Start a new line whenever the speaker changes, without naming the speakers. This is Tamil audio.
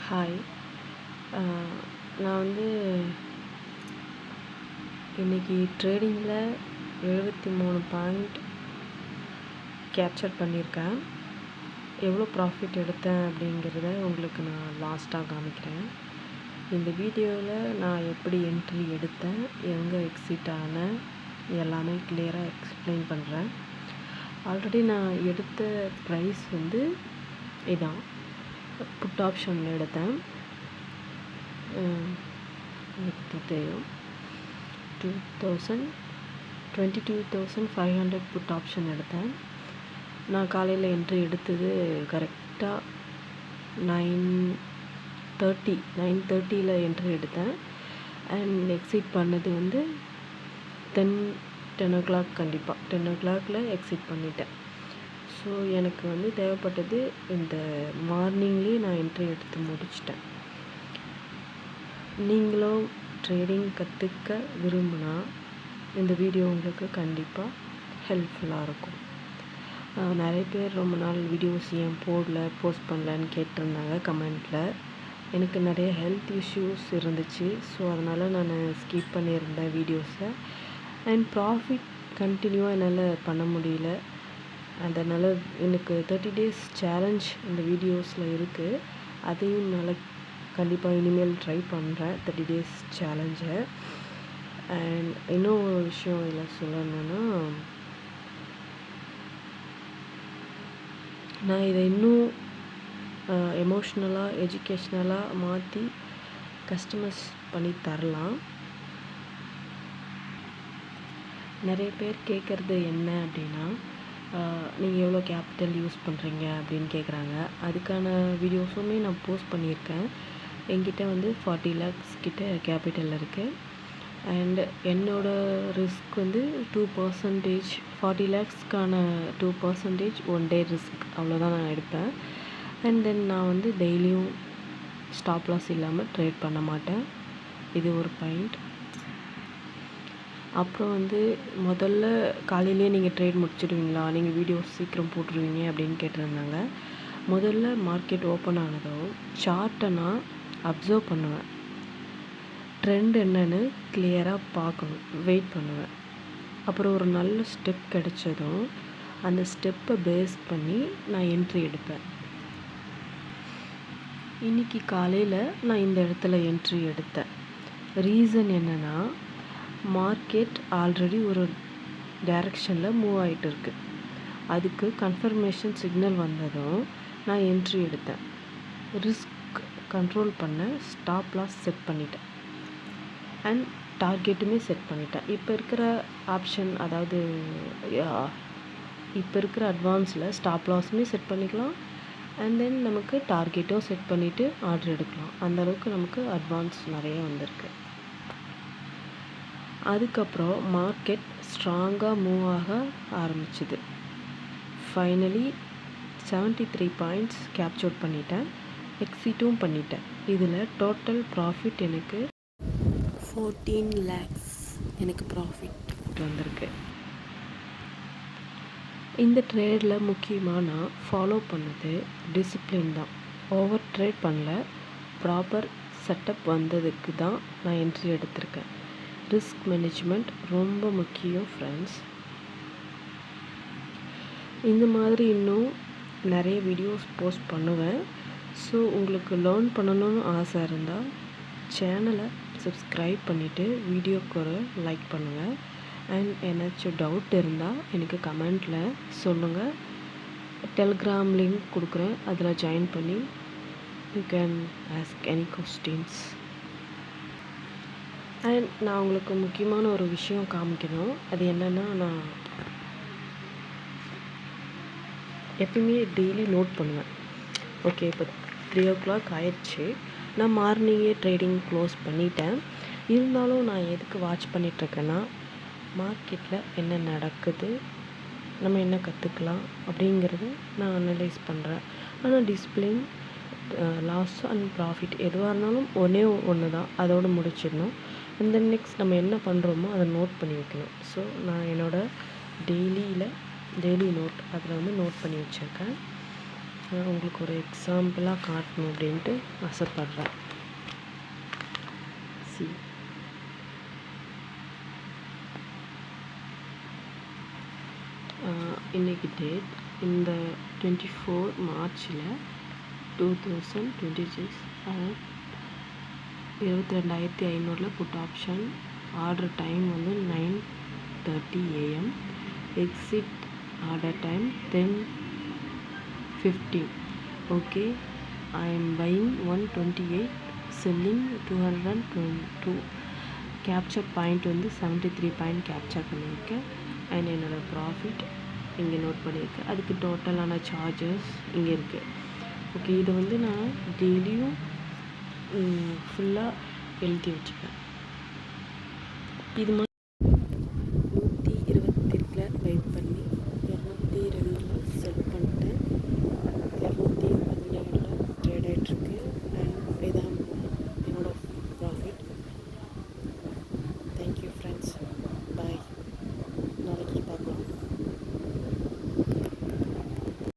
ஹாய். நான் இன்றைக்கி ட்ரேடிங்கில் 73 பாயிண்ட் கேப்சர் பண்ணியிருக்கேன். எவ்வளோ ப்ராஃபிட் எடுத்தேன் அப்படிங்கிறத உங்களுக்கு நான் லாஸ்ட்டாக காமிக்கிறேன். இந்த வீடியோவில் நான் எப்படி என்ட்ரி எடுத்தேன், எங்கே எக்ஸிட் ஆனேன், எல்லாமே கிளியராக எக்ஸ்பிளைன் பண்ணுறேன். ஆல்ரெடி நான் எடுத்த ப்ரைஸ் இதான் புட் ஆப்ஷனில் எடுத்தேன். எனக்கு தெரியும் 22,500 புட் ஆப்ஷன் எடுத்தேன். நான் காலையில் என்ட்ரி எடுத்தது கரெக்டாக 9:30 என்ட்ரி எடுத்தேன். அண்ட் எக்ஸிட் பண்ணது 10 o'clock, கண்டிப்பாக 10 o'clock எக்ஸிட் பண்ணிட்டேன். ஸோ எனக்கு தேவைப்பட்டது இந்த மார்னிங்லேயே நான் என்ட்ரி எடுத்து முடிச்சிட்டேன். நீங்களும் ட்ரேடிங் கற்றுக்க விரும்பினா இந்த வீடியோ உங்களுக்கு கண்டிப்பாக ஹெல்ப்ஃபுல்லாக இருக்கும். நிறைய பேர் ரொம்ப நாள் வீடியோஸ் ஏன் போஸ்ட் பண்ணலன்னு கேட்டிருந்தாங்க கமெண்ட்டில். எனக்கு நிறைய ஹெல்த் இஷ்யூஸ் இருந்துச்சு. ஸோ அதனால் நான் ஸ்கிப் பண்ணியிருந்தேன் வீடியோஸை. அண்ட் ப்ராஃபிட் கண்டினியூவாக என்னால் பண்ண முடியல. அதனால் எனக்கு 30 days சேலஞ்ச் இந்த வீடியோஸில் இருக்குது. அதையும் என்னால் கண்டிப்பாக இனிமேல் ட்ரை பண்ணுறேன் 30 days சேலஞ்சை. அண்ட் இன்னும் ஒரு விஷயம் இதில் சொல்லணுன்னா, நான் இதை இன்னும் எமோஷ்னலாக எஜுகேஷ்னலாக மாற்றி கஸ்டமைஸ் பண்ணி தரலாம். நிறைய பேர் கேட்குறது என்ன அப்படின்னா, நீங்கள் எவ்வளோ கேபிட்டல் யூஸ் பண்ணுறீங்க அப்படின்னு கேட்குறாங்க. அதுக்கான வீடியோஸுமே நான் போஸ்ட் பண்ணியிருக்கேன். என்கிட்ட 40 lakhs கிட்ட கேபிட்டல் இருக்குது. அண்ட் என்னோடய ரிஸ்க் 2%. 40 lakhsக்கான 2% ஒன் டே ரிஸ்க், அவ்வளோதான் நான் எடுப்பேன். அண்ட் தென் நான் டெய்லியும் ஸ்டாப் லாஸ் இல்லாமல் ட்ரேட் பண்ண மாட்டேன். இது ஒரு பாயிண்ட். அப்புறம் முதல்ல காலையிலேயே நீங்கள் ட்ரேட் முடிச்சிடுவீங்களா, நீங்கள் வீடியோஸ் சீக்கிரம் போட்டுருவீங்க அப்படின்னு கேட்டிருந்தாங்க. முதல்ல மார்க்கெட் ஓப்பன் ஆனதும் சார்ட்டை நான் அப்சர்வ் பண்ணுவேன். ட்ரெண்ட் என்னன்னு கிளியராக பார்க்கணும், வெயிட் பண்ணுவேன். அப்புறம் ஒரு நல்ல ஸ்டெப் கிடைச்சதும் அந்த ஸ்டெப்பை பேஸ் பண்ணி நான் என்ட்ரி எடுப்பேன். இன்றைக்கி காலையில் நான் இந்த இடத்துல என்ட்ரி எடுத்தேன். ரீசன் என்னென்னா, மார்க்கெட் ஆல்ரெடி ஒரு டைரக்ஷனில் மூவ் ஆகிட்டு இருக்கு. அதுக்கு கன்ஃபர்மேஷன் சிக்னல் வந்ததும் நான் என்ட்ரி எடுத்தேன். ரிஸ்க் கண்ட்ரோல் பண்ண ஸ்டாப் லாஸ் செட் பண்ணிட்டேன். அண்ட் டார்கெட்டுமே செட் பண்ணிட்டேன். இப்போ இருக்கிற ஆப்ஷன், அதாவது இப்போ இருக்கிற அட்வான்ஸில் ஸ்டாப் லாஸுமே செட் பண்ணிக்கலாம். அண்ட் தென் நமக்கு டார்கெட்டும் செட் பண்ணிவிட்டு ஆர்டர் எடுக்கலாம். அந்தளவுக்கு நமக்கு அட்வான்ஸ் நிறைய வந்திருக்கு. அதுக்கப்புறம் மார்க்கெட் ஸ்ட்ராங்காக மூவ் ஆக ஆரம்பிச்சுது. ஃபைனலி 73 பாயிண்ட்ஸ் கேப்சர் பண்ணிட்டேன். எக்ஸிட்டும் பண்ணிட்டேன். இதில் டோட்டல் ப்ராஃபிட் எனக்கு 14 lakhs எனக்கு ப்ராஃபிட் வந்திருக்கு. இந்த ட்ரேடில் முக்கியமாக நான் ஃபாலோ பண்ணது டிசிப்ளின் தான். ஓவர் ட்ரேட் பண்ணல, ப்ராப்பர் செட்டப் வந்ததுக்கு தான் நான் என்ட்ரி எடுத்திருக்கேன். ரிஸ்க் மேனேஜ்மெண்ட் ரொம்ப முக்கியம் ஃப்ரெண்ட்ஸ். இந்த மாதிரி இன்னும் நிறைய வீடியோஸ் போஸ்ட் பண்ணுவேன். ஸோ உங்களுக்கு லேர்ன் பண்ணணும்னு ஆசை இருந்தால் சேனலை சப்ஸ்கிரைப் பண்ணிவிட்டு வீடியோக்கு ஒரு லைக் பண்ணுங்கள். அண்ட் ஏதாச்சும் டவுட் இருந்தால் எனக்கு கமெண்ட்டில் சொல்லுங்கள். டெலிகிராம் லிங்க் கொடுக்குறேன், அதில் ஜாயின் பண்ணி you can ask any questions. And நான் உங்களுக்கு முக்கியமான ஒரு விஷயம் காமிக்கணும். அது என்னென்னா, நான் எப்பயுமே டெய்லி நோட் பண்ணுவேன். ஓகே, இப்போ 3 o'clock ஆயிடுச்சு. நான் மார்னிங்கே ட்ரேடிங் க்ளோஸ் பண்ணிட்டேன். இருந்தாலும் நான் எதுக்கு வாட்ச் பண்ணிகிட்ருக்கேன்னா, மார்க்கெட்டில் என்ன நடக்குது, நம்ம என்ன கற்றுக்கலாம் அப்படிங்கிறத நான் அனலைஸ் பண்ணுறேன். ஆனால் டிசிப்ளின், லாஸ் அண்ட் ப்ராஃபிட் எதுவாக இருந்தாலும் ஒன்று தான், அதோடு முடிச்சிடணும். அந்த நெக்ஸ்ட் நம்ம என்ன பண்ணுறோமோ அதை நோட் பண்ணி வைக்கணும். ஸோ நான் என்னோடய டெய்லி நோட் அதில் நோட் பண்ணி வச்சுருக்கேன். உங்களுக்கு ஒரு எக்ஸாம்பிளாக காட்டணும் அப்படின்ட்டு ஆசைப்பட்றேன். சி இன்றைக்கி டேட் இந்த 24 மார்ச்சில் 2026 22,500 புட் ஆப்ஷன். ஆர்டர் டைம் வந்து 9:30 AM. Exit order time 10:15. Okay, I am buying 128, selling 202. Capture point வந்து 73 பாயிண்ட் கேப்சர் பண்ணியிருக்கேன். அண்ட் என்னோடய ப்ராஃபிட் இங்கே நோட் பண்ணியிருக்கேன். அதுக்கு டோட்டலான சார்ஜஸ் இங்கே இருக்குது. ஓகே, இதை வந்து நான் டெய்லியும் ஃபுல்லாக எழுதி வச்சுப்பேன். இது மாதிரி 128 வெயிட் பண்ணி 202 செட் பண்ணிட்டேன். 217 ட்ரேட் ஆகிட்டுருக்கு. அண்ட் இதான் என்னோடய ப்ராஃபிட். Thank you friends.